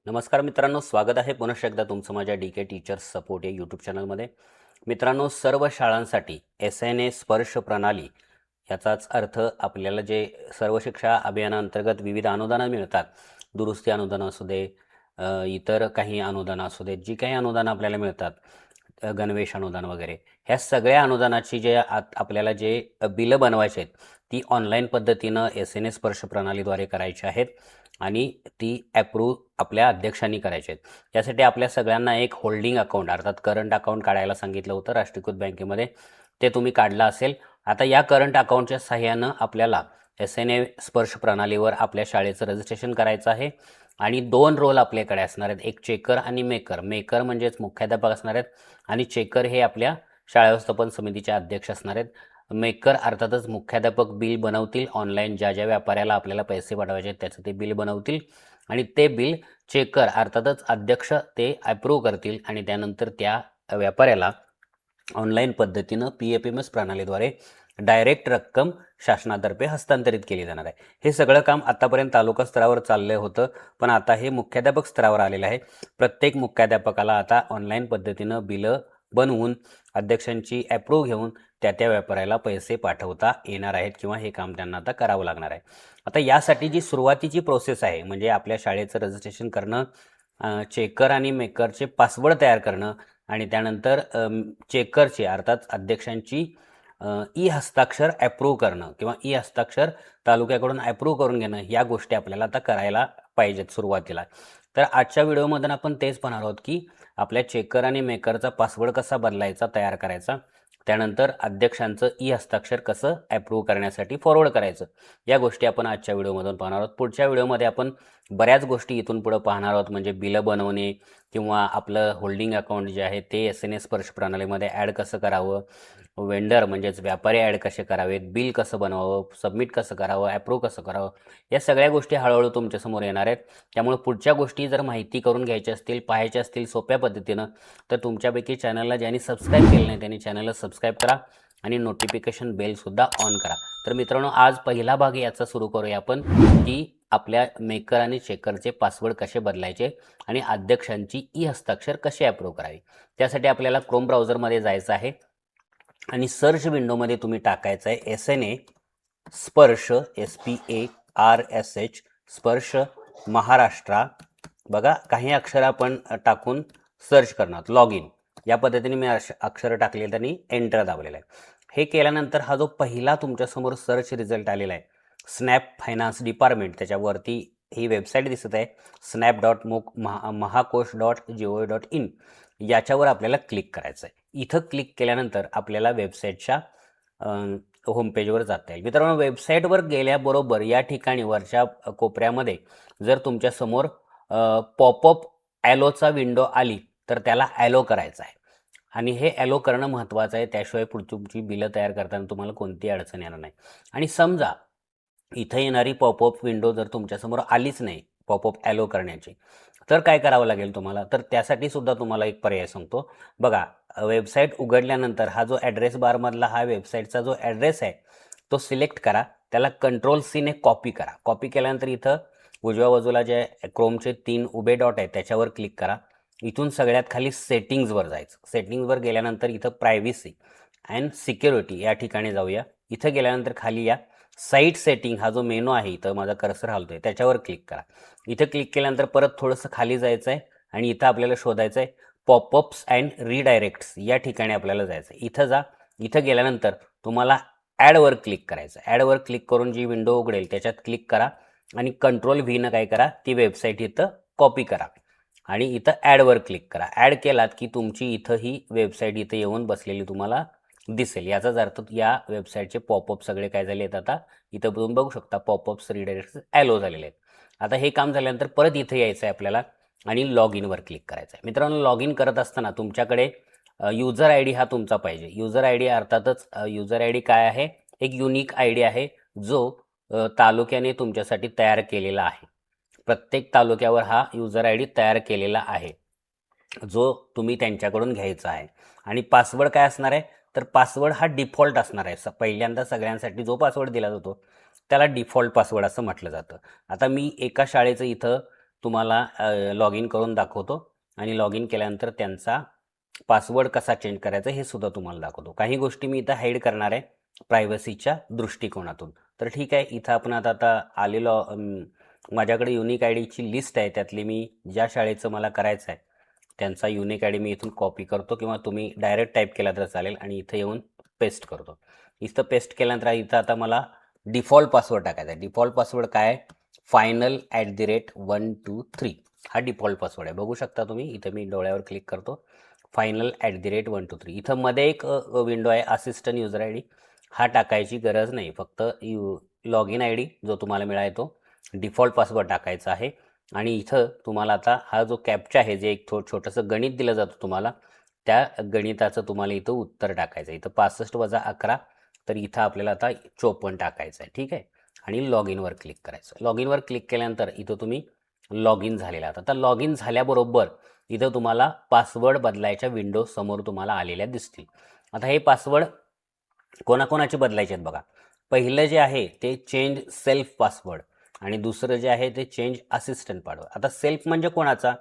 नमस्कार मित्रांनो, स्वागत आहे पुन्हा एकदा तुमचं माझ्या DK टीचर्स सपोर्ट या यूट्यूब चॅनलमध्ये. मित्रांनो, सर्व शाळांसाठी SNA स्पर्श प्रणाली याचाच अर्थ आपल्याला जे सर्व शिक्षा अभियानाअंतर्गत विविध अनुदानं मिळतात, दुरुस्ती अनुदान असू दे, इतर काही अनुदानं असू दे, जी काही अनुदानं आपल्याला मिळतात, गणवेश अनुदान वगैरे, ह्या सगळ्या अनुदानाची जे आपल्याला जे बिलं बनवायचे आहेत ती ऑनलाईन पद्धतीनं SNA स्पर्श प्रणालीद्वारे करायची आहेत आणि ती ॲप्रूव्ह आपल्या अध्यक्षांनी करायचे आहेत. यासाठी आपल्या सगळ्यांना एक होल्डिंग अकाउंट अर्थात करंट अकाउंट काढायला सांगितलं होतं राष्ट्रीयकृत बँकेमध्ये. ते तुम्ही काढलं असेल. आता या करंट अकाउंटच्या सहाय्यानं आपल्याला SNA स्पर्श प्रणालीवर आपल्या शाळेचं रजिस्ट्रेशन करायचं आहे आणि 2 रोल आपल्याकडे असणार आहेत, एक चेकर आणि मेकर. मेकर म्हणजेच मुख्याध्यापक असणार आहेत आणि चेकर हे आपल्या शाळा व्यवस्थापन समितीचे अध्यक्ष असणार आहेत. मेकर अर्थातच मुख्याध्यापक बिल बनवतील, ऑनलाईन ज्या ज्या व्यापाऱ्याला आपल्याला पैसे पाठवायचे आहेत त्याचं ते बिल बनवतील आणि ते बिल चेकर अर्थातच अध्यक्ष ते अप्रूव्ह करतील आणि त्यानंतर त्या व्यापाऱ्याला ऑनलाईन पद्धतीनं PFMS प्रणालीद्वारे डायरेक्ट रक्कम शासनातर्फे हस्तांतरित केली जाणार आहे. हे सगळं काम आतापर्यंत तालुका स्तरावर चाललं होतं, पण आता हे मुख्याध्यापक स्तरावर आलेलं आहे. प्रत्येक मुख्याध्यापकाला आता ऑनलाईन पद्धतीनं बिलं बनवून अध्यक्षांची अप्रूव्ह घेऊन त्या व्यापाऱ्याला पैसे पाठवता येणार आहेत किंवा हे काम त्यांना आता करावं लागणार आहे. आता यासाठी जी सुरुवातीची प्रोसेस आहे म्हणजे आपल्या शाळेचं रजिस्ट्रेशन करणं, चेकर आणि मेकरचे पासवर्ड तयार करणं आणि त्यानंतर चेकरचे अर्थात अध्यक्षांची हस्ताक्षर अप्रूव्ह करणं किंवा हस्ताक्षर तालुक्याकडून अप्रूव्ह करून घेणं, या गोष्टी आपल्याला आता करायला पाहिजेत सुरुवातीला. तर आजच्या व्हिडिओमध्ये आपण तेच पाहणार आहोत की आपल्या चेकर आणि मेकरचा पासवर्ड कसा बदलायचा, तयार करायचा, त्यानंतर अध्यक्षांचं हस्ताक्षर कसं अप्रूव्ह करण्यासाठी फॉरवर्ड करायचं, या गोष्टी आपण आजच्या व्हिडिओमधून पाहणार आहोत. पुढच्या व्हिडिओमध्ये आपण बऱ्याच गोष्टी इथून पुढे पाहणार आहोत, म्हणजे बिलं बनवणे किंवा आपलं होल्डिंग अकाउंट जे आहे ते SNA स्पर्श प्रणालीमध्ये ॲड कसं करावं, वेंडर म्हणजेच व्यापारी ॲड कसे करावेत, बिल कसं बनवावं, सबमिट कसं करावं, अप्रूव्ह कसं करावं, या सगळ्या गोष्टी हळूहळू तुमच्यासमोर येणार आहेत. त्यामुळे पुढच्या गोष्टी जर माहिती करून घ्यायच्या असतील, पाहायच्या असतील सोप्या पद्धतीनं, तर तुमच्यापैकी चॅनलला ज्यांनी सबस्क्राईब केलं नाही त्यांनी चॅनलला सबस्क्राईब करा आणि नोटिफिकेशन बेलसुद्धा ऑन करा. तर मित्रांनो, आज पहिला भाग याचा सुरू करूया आपण की आपल्या मेकर आणि चेकरचे पासवर्ड कसे बदलायचे आणि अध्यक्षांची हस्ताक्षर कसे अप्रूव्ह करावी. त्यासाठी आपल्याला क्रोम ब्राउझरमध्ये जायचं आहे आणि सर्च विंडोमध्ये तुम्ही टाकायचं आहे SNA स्पर्श SPARSH स्पर्श महाराष्ट्र. बघा, काही अक्षर आपण टाकून सर्च करणार, लॉग इन या पद्धतीने मी अक्षर टाकले आणि एंटर दाबलेलं आहे. हे केल्यानंतर हा जो पहिला तुमच्यासमोर सर्च रिझल्ट आलेला आहे स्नॅप फायनान्स डिपार्टमेंट, त्याच्यावरती ही वेबसाईट दिसत आहे snap.mahakosh.gov.in, याच्यावर आपल्याला क्लिक करायचं आहे. इथं क्लिक केल्यानंतर आपल्याला वेबसाईटच्या होमपेजवर जाता येईल. मित्रांनो, वेबसाईटवर गेल्याबरोबर या ठिकाणी वरच्या कोपऱ्यामध्ये जर तुमच्यासमोर पॉपअप ॲलोचा विंडो आली तर त्याला ॲलो करायचं आहे आणि हे ॲलो करणं महत्त्वाचं आहे. त्याशिवाय तुमची बिलं तयार करताना तुम्हाला कोणतीही अडचण येणार नाही. आणि समजा इथं येणारी पॉपअप विंडो जर तुमच्यासमोर आलीच नाही पॉपअप ॲलो करण्याची, तर काय करावं लागेल तुम्हाला, तर त्यासाठी सुद्धा तुम्हाला एक पर्याय सांगतो. बघा, वेबसाईट उघडल्यानंतर हा जो ॲड्रेस बारमधला हा वेबसाईटचा जो ॲड्रेस आहे तो सिलेक्ट करा, त्याला Ctrl+C ने कॉपी करा. कॉपी केल्यानंतर इथं उजव्या बाजूला जे क्रोमचे 3 उभे डॉट आहेत त्याच्यावर क्लिक करा. इथून सगळ्यात खाली सेटिंग्जवर जायचं. सेटिंग्जवर गेल्यानंतर इथं प्रायव्हसी अँड सिक्युरिटी या ठिकाणी जाऊया. इथं गेल्यानंतर खाली या साईट सेटिंग हा जो मेनू आहे, इथं माझा कर्सर हलतोय त्याच्यावर क्लिक करा. इथं क्लिक केल्यानंतर परत थोडंसं खाली जायचं आहे आणि इथं आपल्याला शोधायचं आहे पॉपअप्स अँड रिडायरेक्ट्स, या ठिकाणी आपल्याला जायचं आहे. इथं जा. इथं गेल्यानंतर तुम्हाला ॲडवर क्लिक करायचं. ॲडवर क्लिक करून जी विंडो उघडेल त्याच्यात क्लिक करा आणि Ctrl+V काय करा, ती वेबसाईट इथं कॉपी करा आणि इथं ॲडवर क्लिक करा. ॲड केलात की तुमची इथं ही वेबसाईट इथं येऊन बसलेली तुम्हाला दिसेल. याचाच अर्थ या वेबसाईटचे पॉपअप सगळे काय झाले आहेत, आता इथं तुम्ही बघू शकता पॉपअप्स रिडायरेक्ट्स ॲलो झालेले आहेत. आता हे काम झाल्यानंतर परत इथं यायचं आहे आपल्याला आणि लॉग इनवर क्लिक करायचं आहे. मित्रांनो, लॉग इन करत असताना तुमच्याकडे युजर आय डी हा तुमचा पाहिजे. युजर आय डी अर्थातच युजर आय डी काय आहे, एक युनिक आय डी आहे जो तालुक्याने तुमच्यासाठी तयार केलेला आहे. प्रत्येक तालुक्यावर हा युजर आय डी तयार केलेला आहे जो तुम्ही त्यांच्याकडून घ्यायचा आहे. आणि पासवर्ड काय असणार आहे, तर पासवर्ड हा डिफॉल्ट असणार आहे. पहिल्यांदा सगळ्यांसाठी जो पासवर्ड दिला जातो त्याला डिफॉल्ट पासवर्ड असं म्हटलं जातं. आता मी एका शाळेचं इथं तुम्हाला लॉग इन करून दाखवतो आणि लॉग इन केल्यानंतर त्यांचा पासवर्ड कसा चेंज करायचा हे सुद्धा तुम्हाला दाखवतो. काही गोष्टी मी इथं हाईड करणार आहे प्रायव्हसीच्या दृष्टिकोनातून. तर ठीक आहे, इथं आपण आता आलेलो माझ्याकडे युनिक आय डीची लिस्ट आहे. त्यातली मी ज्या शाळेचं मला करायचं आहे त्यांचा युनिक आय डी मी इथून कॉपी करतो किंवा तुम्ही डायरेक्ट टाईप केला तर चालेल आणि इथं येऊन पेस्ट करतो. इथं पेस्ट केल्यानंतर इथं आता मला डिफॉल्ट पासवर्ड टाकायचा आहे. डिफॉल्ट पासवर्ड काय आहे? final@123 हा डिफॉल्ट पासवर्ड आहे. बघू शकता तुम्ही, इथं मी डोळ्यावर क्लिक करतो. final@123 इथं मध्ये एक विंडो आहे असिस्टंट युजर आय डी. हा टाकायची गरज नाही, फक्त लॉग इन आय डी जो तुम्हाला मिळाला तो डिफॉल्ट पासवर्ड टाकायचा आहे. आणि इथं तुम्हाला आता हा जो कॅप्चा आहे, जे एक छोटंसं गणित दिलं जातं तुम्हाला, त्या गणिताचं तुम्हाला इथं उत्तर टाकायचं आहे. इथं 65 वजा 11, तर इथं आपल्याला आता 54 टाकायचं आहे. ठीक आहे, आणि लॉग इनवर क्लिक करायचं. लॉग इनवर क्लिक केल्यानंतर इथं तुम्ही लॉग इन झालेला आहात. आता लॉग इन झाल्याबरोबर इथं तुम्हाला पासवर्ड बदलायच्या विंडो समोर तुम्हाला आलेल्या दिसतील. आता हे पासवर्ड कोणाकोणाचे बदलायचे आहेत बघा. पहिलं जे आहे ते चेंज सेल्फ पासवर्ड आणि दुसरं जे आहे ते चेंज असिस्टंट पासवर्ड. आता सेल्फ म्हणजे कोणाचा?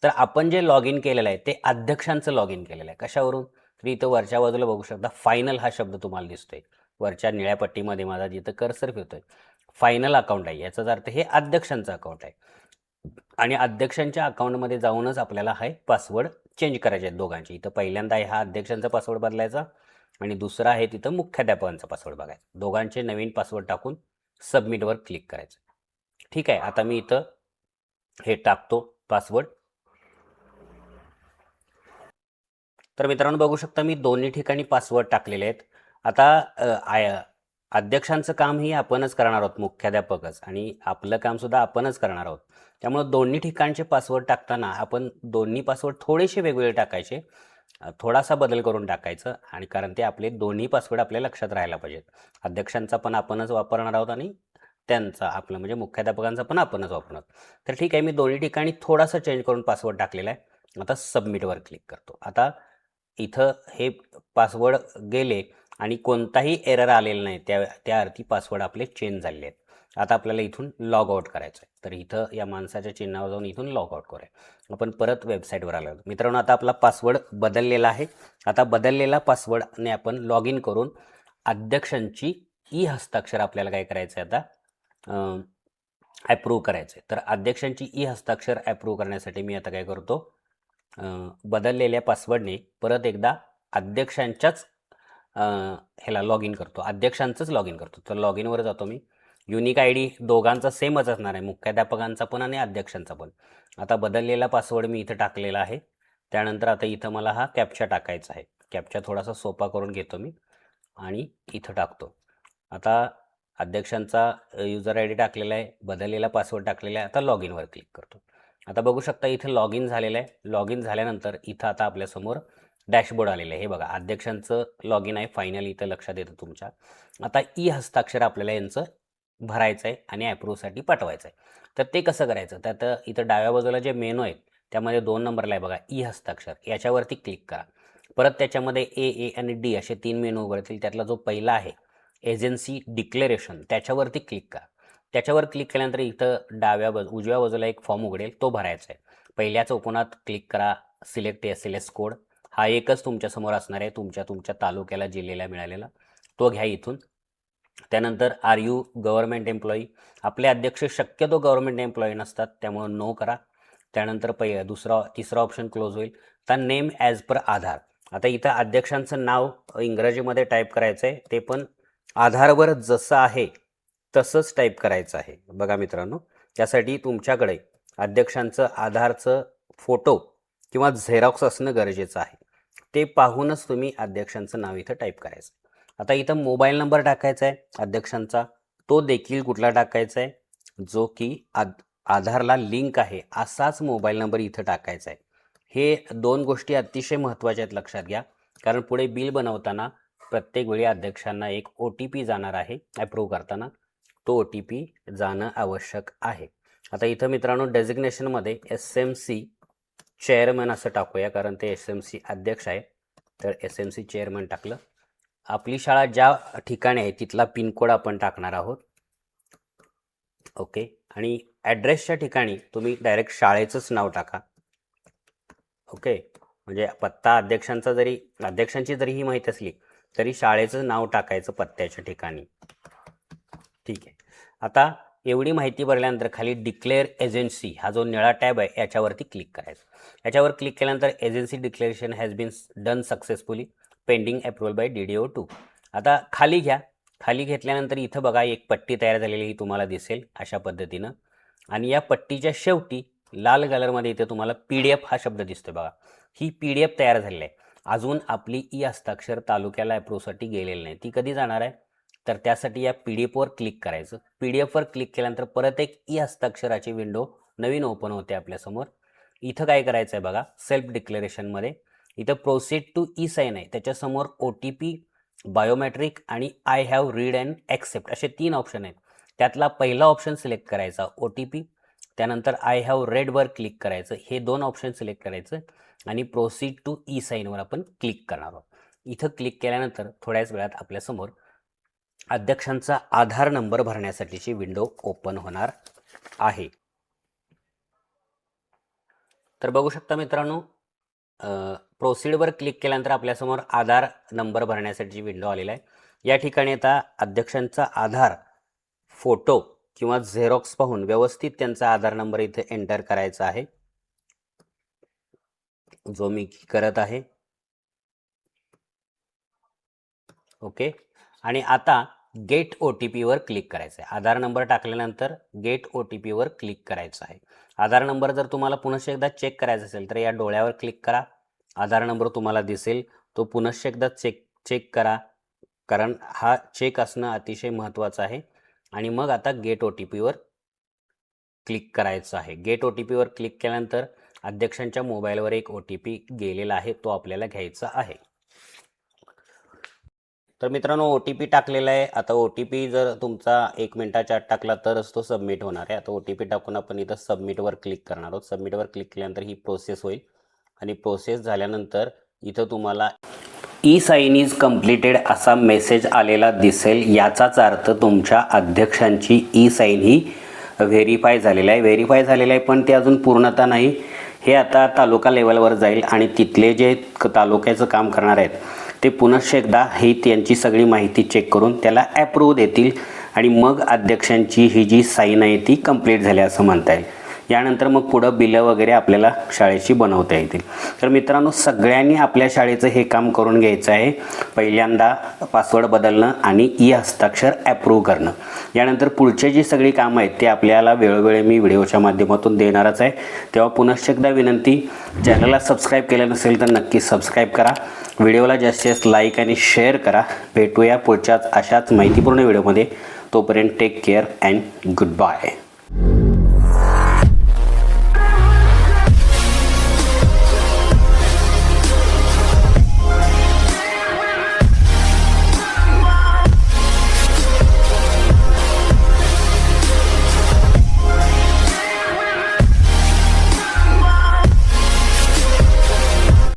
तर आपण जे लॉग इन केलेलं आहे ते अध्यक्षांचं लॉग इन केलेलं आहे. कशावरून? तर इथं वरच्या बाजूला बघू शकता फायनल हा शब्द तुम्हाला दिसतोय वरच्या निळ्या पट्टीमध्ये. माझा जिथं कर्सर फिरतोय फायनल अकाउंट आहे, याचाच अर्थ हे अध्यक्षांचं अकाउंट आहे आणि अध्यक्षांच्या अकाउंटमध्ये जाऊनच आपल्याला हा पासवर्ड चेंज करायचे आहेत दोघांचे. इथं पहिल्यांदा आहे हा अध्यक्षांचा पासवर्ड बदलायचा आणि दुसरा आहे तिथं मुख्याध्यापकांचा पासवर्ड बघायचा. दोघांचे नवीन पासवर्ड टाकून सबमिटवर क्लिक करायचं. ठीक आहे, आता मी इथं हे टाकतो पासवर्ड. तर मित्रांनो बघू शकता मी दोन्ही ठिकाणी पासवर्ड टाकलेले आहेत. आता अध्यक्षांचं काम ही आपणच करणार आहोत, मुख्याध्यापकच, आणि आपलं काम सुद्धा आपणच करणार आहोत. त्यामुळे दोन्ही ठिकाणचे पासवर्ड टाकताना आपण दोन्ही पासवर्ड थोडेसे वेगवेगळे टाकायचे, थोडासा बदल करून टाकायचं, आणि कारण ते आपले दोन्ही पासवर्ड आपल्या लक्षात राहायला पाहिजेत. अध्यक्षांचा पण आपणच वापरणार आहोत आणि त्यांचा आपलं म्हणजे मुख्याध्यापकांचा पण आपणच वापरणार. तर ठीक आहे, मी दोन्ही ठिकाणी थोडासा चेंज करून पासवर्ड टाकलेला आहे. आता सबमिटवर क्लिक करतो. आता इथं हे पासवर्ड गेले आणि कोणताही एरर आलेला नाही, त्या अर्थी पासवर्ड आपले चेंज झालेले आहेत. आता आपल्याला इथून लॉग आउट करायचं आहे. तर इथं या माणसाच्या चिन्हावर जाऊन इथून लॉग आउट करूया. आपण परत वेबसाईटवर आलो. मित्रांनो आता आपला पासवर्ड बदललेला आहे. आता बदललेला पासवर्डने आपण लॉग इन करून अध्यक्षांची ई हस्ताक्षर आपल्याला काय करायचं आहे आता ॲप्रूव्ह करायचं आहे. तर अध्यक्षांची ई हस्ताक्षर ॲप्रूव्ह करण्यासाठी मी आता काय करतो, बदललेल्या पासवर्डने परत एकदा अध्यक्षांच्याच ह्याला लॉग इन करतो, अध्यक्षांचंच लॉग इन करतो. तर लॉग इनवर जातो मी. युनिक आय डी दोघांचा सेमच असणार आहे, मुख्याध्यापकांचा पण आणि अध्यक्षांचा पण. आता बदललेला पासवर्ड मी इथं टाकलेला आहे. त्यानंतर आता इथं मला हा कॅप्चा टाकायचा आहे. कॅप्चा थोडासा सोपा करून घेतो मी आणि इथं टाकतो. आता अध्यक्षांचा युजर आय डी टाकलेला आहे, बदललेला पासवर्ड टाकलेला आहे. आता लॉग इनवर क्लिक करतो. आता बघू शकता इथं लॉग इन झालेलं आहे. लॉग इन झाल्यानंतर इथं आता आपल्यासमोर डॅशबोर्ड आलेलं आहे. हे बघा, अध्यक्षांचं लॉग इन आहे फायनल, इथं लक्षात येतं तुमच्या. आता ई हस्ताक्षर आपल्याला यांचं भरायचं आहे आणि ॲप्रूव्हसाठी पाठवायचं आहे. तर ते कसं करायचं? त्यात इथं डाव्या बाजूला जे मेनू आहेत त्यामध्ये 2 नंबरला आहे बघा ई हस्ताक्षर, याच्यावरती क्लिक करा. परत त्याच्यामध्ये ए आणि डी असे 3 मेनू उघडतील. त्यातला जो पहिला आहे एजन्सी डिक्लेरेशन, त्याच्यावरती क्लिक करा. त्याच्यावर क्लिक केल्यानंतर इथं उजव्या बाजूला एक फॉर्म उघडेल, तो भरायचा आहे. पहिल्या चौकोनात क्लिक करा, सिलेक्ट SLS कोड. हा एकच तुमच्यासमोर असणार आहे, तुमच्या तालुक्याला जिल्ह्याला मिळालेला, तो घ्या इथून. त्यानंतर आर यू गव्हर्नमेंट एम्प्लॉई, आपले अध्यक्ष शक्यतो गव्हर्नमेंट एम्प्लॉई नसतात, त्यामुळे नो करा. त्यानंतर तिसरा ऑप्शन क्लोज होईल. आता नेम ॲज पर आधार. आता इथं अध्यक्षांचं नाव इंग्रजीमध्ये टाईप करायचं आहे, ते पण आधारवर जसं आहे तसंच टाईप करायचं आहे. बघा मित्रांनो, त्यासाठी तुमच्याकडे अध्यक्षांचं आधारचं फोटो किंवा झेरॉक्स असणं गरजेचं आहे. ते पाहूनच तुम्ही अध्यक्षांचं नाव इथं टाईप करायचं. आता इथं मोबाईल नंबर टाकायचा आहे अध्यक्षांचा, तो देखील कुठला टाकायचा आहे, जो की आधारला लिंक आहे असाच मोबाईल नंबर इथं टाकायचा आहे. हे 2 गोष्टी अतिशय महत्त्वाच्या आहेत, लक्षात घ्या. कारण पुढे बिल बनवताना प्रत्येक वेळी अध्यक्षांना एक OTP जाणार आहे ॲप्रूव्ह करताना, तो OTP जाणं आवश्यक आहे. आता इथं मित्रांनो डेझिग्नेशनमध्ये SMC चेअरमन असं टाकूया, कारण ते SMC अध्यक्ष आहे. तर SMC चेअरमन टाकलं. आपली शाळा ज्या ठिकाणी आहे तिथला पिनकोड आपण टाकणार आहोत. ओके, आणि ॲड्रेसच्या ठिकाणी तुम्ही डायरेक्ट शाळेचंच नाव टाका. ओके, म्हणजे पत्ता अध्यक्षांची जरी ही माहिती असली तरी शाळेचं नाव टाकायचं पत्त्याच्या ठिकाणी. ठीक आहे. आता एवढी माहिती भरल्यानंतर खाली डिक्लेअर एजन्सी हा जो निळा टॅब आहे याच्यावरती क्लिक करायचं. याच्यावर क्लिक केल्यानंतर agency declaration has been done successfully pending approval by DDO2. आता खाली घ्या. खाली घेतल्यानंतर इथं बघा एक पट्टी तयार झालेली ही तुम्हाला दिसेल अशा पद्धतीनं, आणि या पट्टीच्या शेवटी लाल कलरमध्ये इथे तुम्हाला PDF हा शब्द दिसतोय बघा. ही PDF तयार झालेली आहे. अजून आपली ई हस्ताक्षर तालुक्याला अप्रूव्हसाठी गेलेली नाही. ती कधी जाणार आहे? तर त्यासाठी या PDF वर क्लिक करायचं. PDF वर क्लिक केल्यानंतर परत एक ई हस्ताक्षराची विंडो नवीन ओपन होते आपल्यासमोर. इथं काय करायचं आहे बघा, सेल्फ डिक्लेरेशनमध्ये इथं प्रोसीड टू ई साईन आहे, त्याच्यासमोर OTP, बायोमेट्रिक आणि I have read and accept असे 3 ऑप्शन आहेत. त्यातला पहिला ऑप्शन सिलेक्ट करायचा OTP, त्यानंतर आय हॅव रेडवर क्लिक करायचं, हे 2 ऑप्शन सिलेक्ट करायचं आणि प्रोसीड टू ई साईनवर आपण क्लिक करणार आहोत. इथं क्लिक केल्यानंतर थोड्याच वेळात आपल्यासमोर अध्यक्षांचा आधार नंबर भरण्यासाठीची विंडो ओपन होणार आहे. तर बघू शकता मित्रांनो, प्रोसीडवर क्लिक केल्यानंतर आपल्यासमोर आधार नंबर भरण्यासाठी विंडो आलेला आहे. या ठिकाणी आता अध्यक्षांचा आधार फोटो किंवा झेरॉक्स पाहून व्यवस्थित त्यांचा आधार नंबर इथे एंटर करायचा आहे, जो मी करत आहे. ओके, आणि आता गेट OTP वर क्लिक करायचं आहे. आधार नंबर टाकल्यानंतर गेट OTP वर क्लिक करायचं आहे. आधार नंबर जर तुम्हाला पुनश्च एकदा चेक करायचा असेल तर या डोळ्यावर क्लिक करा. आधार नंबर तुम्हाला दिसेल, तो पुनश्च एकदा चेक करा, कारण हा चेक असणं अतिशय महत्त्वाचं आहे. आणि मग आता गेट OTP वर क्लिक करायचं आहे. गेट OTP वर क्लिक केल्यानंतर अध्यक्षांच्या मोबाईलवर एक OTP गेलेला आहे, तो आपल्याला घ्यायचा आहे. तर मित्रांनो, OTP टाकलेला आहे. आता OTP जर तुमचा 1 मिनिटाच्या आत टाकला तरच तो सबमिट होणार आहे. आता OTP टाकून आपण इथं सबमिटवर क्लिक करणार आहोत. सबमिटवर क्लिक केल्यानंतर ही प्रोसेस होईल आणि प्रोसेस झाल्यानंतर इथं तुम्हाला ई साईन इज कम्प्लिटेड असा मेसेज आलेला दिसेल. याचाच अर्थ तुमच्या अध्यक्षांची ई साईन ही व्हेरीफाय झालेलं आहे. व्हेरीफाय झालेलं आहे, पण ते अजून पूर्णता नाही. हे आता तालुका लेवलवर जाईल आणि तिथले जे तालुक्याचं काम करणार आहेत ते पुनश्च एकदा ही त्यांची सगळी माहिती चेक करून त्याला ॲप्रूव्ह देतील आणि मग अध्यक्षांची ही जी साईन आहे ती कंप्लीट झाली असं म्हणता येईल. यानंतर मग पुढं बिलं वगैरे आपल्याला शाळेची बनवता येतील. तर मित्रांनो, सगळ्यांनी आपल्या शाळेचं हे काम करून घ्यायचं आहे. पहिल्यांदा पासवर्ड बदलणं आणि ई हस्ताक्षर ॲप्रूव्ह करणं. यानंतर पुढचे जी सगळी कामं आहेत ते आपल्याला वेळोवेळी मी व्हिडिओच्या माध्यमातून देणारच आहे. तेव्हा पुनश्च एकदा विनंती, चॅनलला सबस्क्राईब केलं नसेल तर नक्की सबस्क्राईब करा. व्हिडिओला जास्तीत जास्त लाईक आणि शेअर करा. भेटूया पुढच्याच अशाच माहितीपूर्ण व्हिडिओमध्ये. तोपर्यंत take care and good bye.